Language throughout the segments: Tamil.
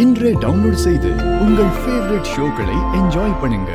இன்றே டவுன்லோட் செய்து உங்கள் ஃபேவரட் ஷோக்களை என்ஜாய் பண்ணுங்க.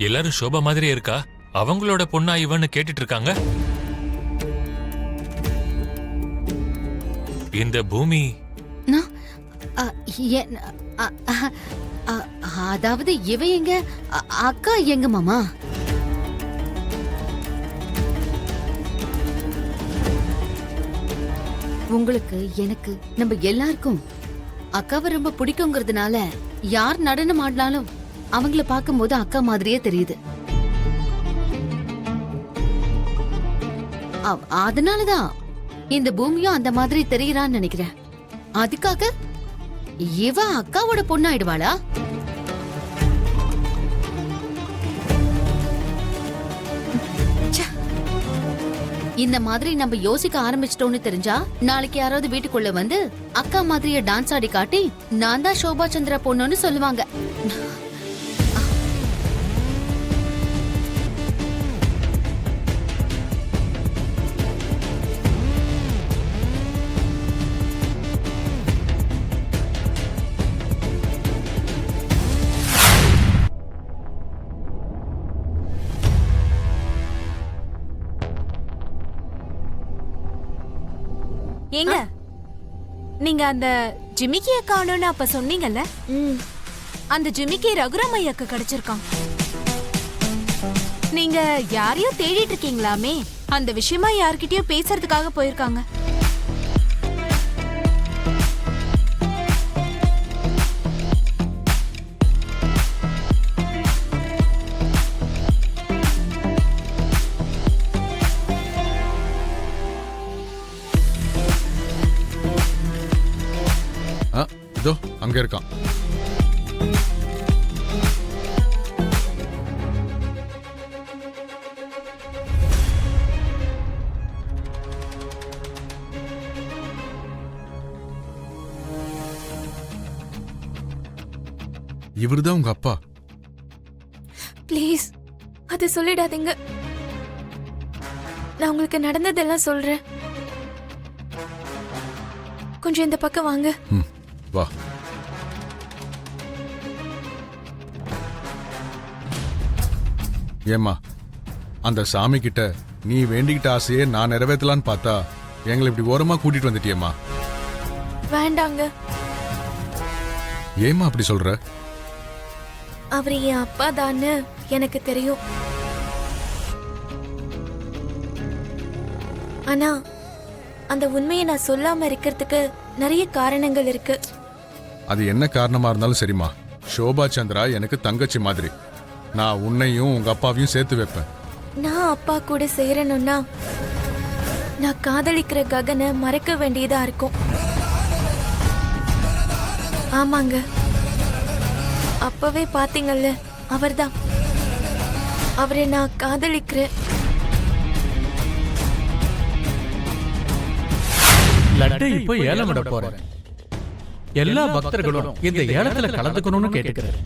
எல்லாரும் சோபா மாதிரியே இருக்கா? அவங்களோட பொண்ணா இவன்னு கேட்டுட்டு இருக்காங்க. இந்த பூமி அதாவது இவ எங்க அக்கா எங்க மாமா? உங்களுக்கு எனக்கு நம்ம எல்லாருக்கும் அக்காவை ரொம்ப பிடிக்குங்கிறதுனால யார் நடனம் ஆடினாலும் அவங்கள பார்க்கும்போது அக்கா மாதிரியே தெரியுது. அதனாலதான் இந்த பூமியும் அந்த மாதிரி தெரியறான்னு நினைக்கிறேன். அதுக்காக இவ அக்காவோட பொண்ணாயிடுவாளா? இந்த மாதிரி நம்ம யோசிக்க ஆரம்பிச்சிட்டோம்னு தெரிஞ்சா நாளைக்கு யாராவது வீட்டுக்குள்ள வந்து அக்கா மாதிரியே டான்ஸ் ஆடி காட்டி நான் தான் சோபா சந்திரா பொண்ணுன்னு சொல்லுவாங்க. ஏங்க, நீங்க அந்த ஜிமிக்கிய காணோன்னு அப்ப சொன்னீங்கல்ல, அந்த ஜிமிக்கி ரகுராம் ஐயாக்கு கிடைச்சிருக்கான். நீங்க யாரையோ தேடிட்டு இருக்கீங்களாமே, அந்த விஷயமா யார்கிட்டயோ பேசுறதுக்காக போயிருக்காங்க. அங்க இருக்கான். இவருதான் உங்க அப்பா? ப்ளீஸ் அதை சொல்லிடாதீங்க. நான் உங்களுக்கு நடந்ததெல்லாம் சொல்றேன். கொஞ்சம் இந்த பக்கம் வாங்க. வா. ஏம்மா, அந்த சாமி கிட்ட நீ வேண்டிக்கிட்ட ஆசையே நான் நிறைவேற்றலான்னு பார்த்தா எங்களை இப்படி ஓரமா கூட்டிட்டு வந்துட்டியம்மா. வேண்டாங்க. ஏம்மா அப்படி சொல்ற? அவர் என் அப்பா தான்னு எனக்கு தெரியும். ஆனா அந்த உண்மையை நான் சொல்லாம இருக்கிறதுக்கு நிறைய காரணங்கள் இருக்கு. அது என்ன காரணமா இருந்தாலும் சரிம்மா, சோபா சந்திரா எனக்கு தங்கச்சி மாதிரி. நான் உன்னையும் உங்க அப்பாவையும் சேர்த்து வைப்பேன். நான் அப்பா கூட சேரணும்னா நான் காதலிக்கிற ககனை மறக்க வேண்டியதா இருக்கும். ஆமாங்க, அப்பவே பாத்தீங்கல்ல, அவர்தான். அவரை நான் காதலிக்கிறேன். லட்டை இப்ப ஏலம் விட போறேன். எல்லா பக்தர்களும் இந்த ஏலத்துல கலந்துக்கணும்னு கேட்டுக்கிறேன்.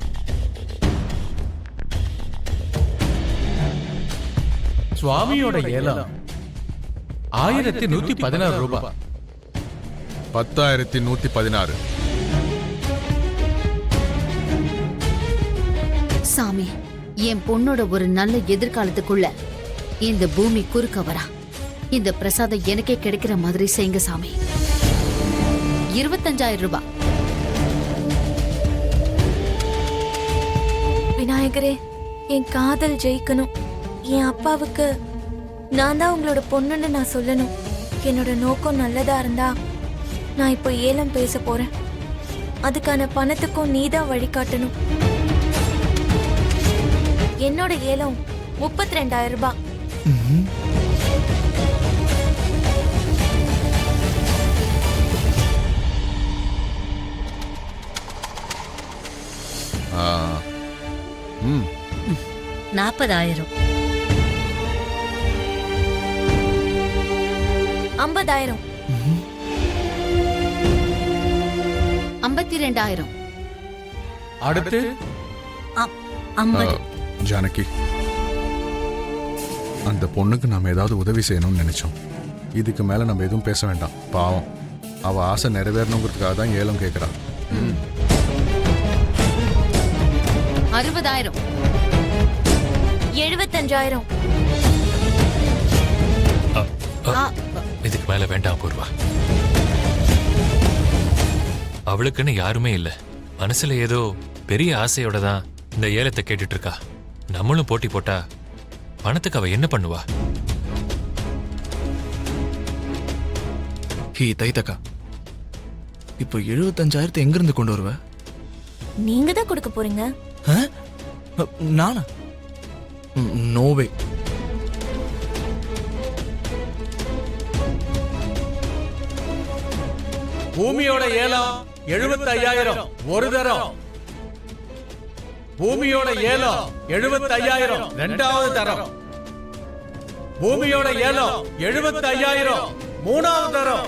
சுவாமியோட ஏலம் 1116 ரூபாய். 10,116. சாமி, என் பொண்ணோட ஒரு நல்ல எதிர்காலத்துக்குள்ள இந்த பூமி குறுக்க வரா. இந்த பிரசாதம் எனக்கே கிடைக்கிற மாதிரி செய்யுங்க சாமி. 25,000 ரூபாய். விநாயகரே, என் காதல் ஜெயிக்கணும். என் அப்பாவுக்கு நான் தான் உங்களோட பொண்ணுன்னு நான் சொல்லணும். என்னோட நோக்கம் நல்லதா இருந்தா நான் இப்போ ஏலம் பேச போறேன். அதுக்கான பணத்துக்கும் நீதான் வழிகாட்டணும். என்னோட ஏலம் 32,000 ரூபாய். ஆ, ம் 40,000. 50,000. 52,000. அடுத்து 50. ஜானகி, அந்த பொண்ணுக்கு நாம ஏதாவது உதவி செய்யணும்னு நினைச்சோம். இதுக்கு மேல நம்ம எதுவும் பேச வேண்டாம். பாவம், அவ ஆசை நிறைவேறணுங்கிறதுக்காக தான் ஏலம் கேட்கிறா. 60,000. 75,000. இதுக்கு மேல வேண்டாம் பூர்வா. அவளுக்குன்னு யாருமே இல்ல. மனசுல ஏதோ பெரிய ஆசையோட தான் இந்த ஏலத்தை கேட்டுட்டு இருக்கா. நம்மளும் போட்டி போட்டா பணத்துக்கு அவ என்ன பண்ணுவா? ஹே தைத்தக்கா, இப்போ 75,000 எங்க இருந்து கொண்டு வருவ? நீங்க தான் கொடுக்க போறீங்க. நானா? நோவே. பூமியோட ஏலம் 75,000 ஒரு தரம். பூமியோட ஏலம் 75,000 இரண்டாவது தரம். பூமியோட ஏலம் 75,000 மூணாவது தரம்.